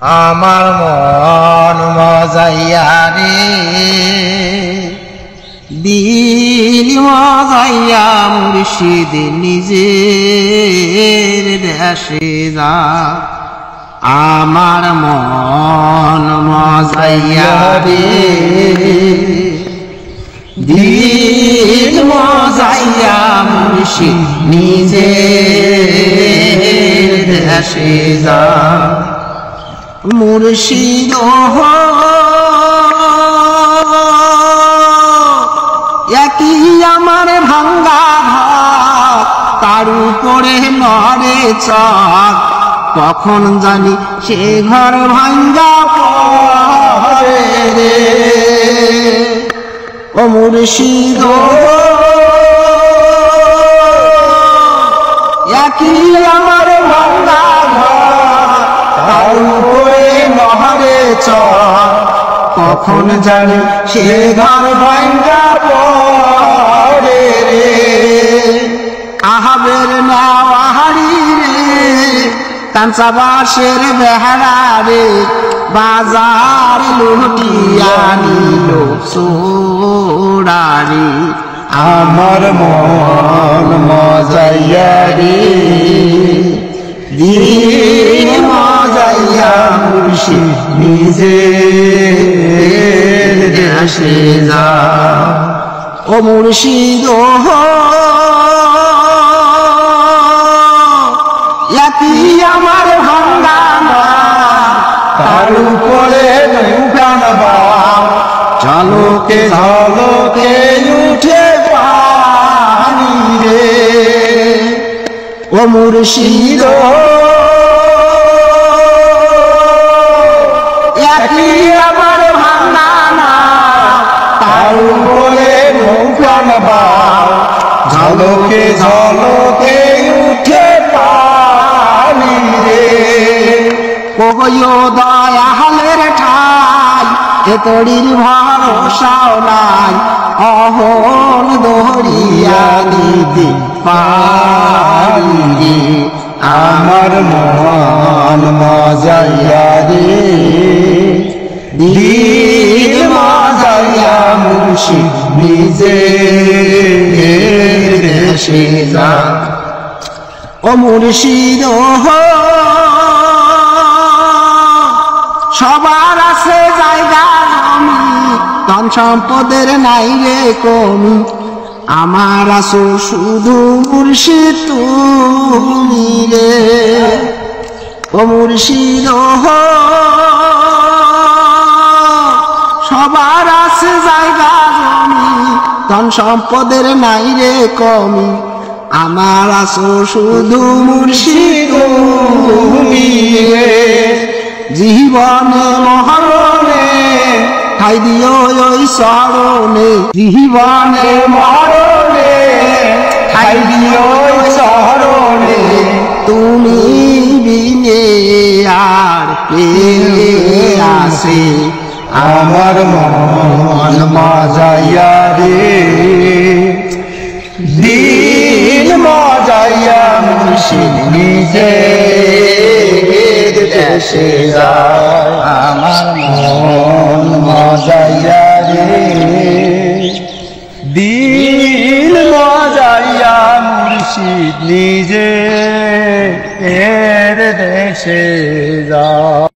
আমার মন মজাইয়া রে দিল মজাইয়া মুর্শিদ নিজের দেশে যা আমার মন মজাইয়া রে দিল মজাইয়া মুর্শিদ নিজের দেশে যা মুর্শিদ একই আমার ভাঙ্গা ঘর তার উপরে নড়ে চক কখন জানি সে ঘর ভাঙ্গা পড়ে রে ও মুর্শিদ একই আমার ভাঙ্গা ঘর তার উপরে নহরে চক কখন জানি সে ঘর ভাঙ্গা পড়ে রে আহাবের নাওয়ারি রে কাঁচা বাঁশের বেহারা রে বাজার লুটিয়া নিল চোরারি আমার মন মজাইয়া রে দিল মজাইয়া মুর্শিদ নিজের দেশে যা ও মুর্শিদ একই আমার ভাঙ্গানা তার উপরে নৌকান বাম ঝলকে ঝলকে উঠে পানি রে ও মুর্শিদ একই আমার ভাঙ্গানা তার উপরে নৌকান বাম ঝলকে ঝলকে উঠে পানি রে কবয়ো দয়ালের ঠাই এ তড়ির ভরসাও নাই অহন দহরিয়া দিদি পারি রে আমার মন মজাইয়া রে দিল মজাইয়া মুর্শিদ নিজের দেশে যা ও মুর্শিদ সবার আছে জায়গা জমি ধন সম্পদের নাই রে কমি আমার আছো শুধু মুর্শিদ তুমি রে ও মুর্শিদ সবার আছে জায়গা জমি ধন সম্পদের নাই রে কমি আমার আছো শুধু মুর্শিদ তুমি রে জীবনে মরণে ঠাই দিও ওই চরণে জীবনে মরণে ঠাই দিও ওই চরণে তুমি বিনে আর কে আছে আমার মন মজাইয়া রে দিল মজাইয়া মুর্শিদ নিজের দেশে যায় আমার মন মজাইয়া রে দিল মজাইয়া মুর্শিদ নিজের দেশে যায়।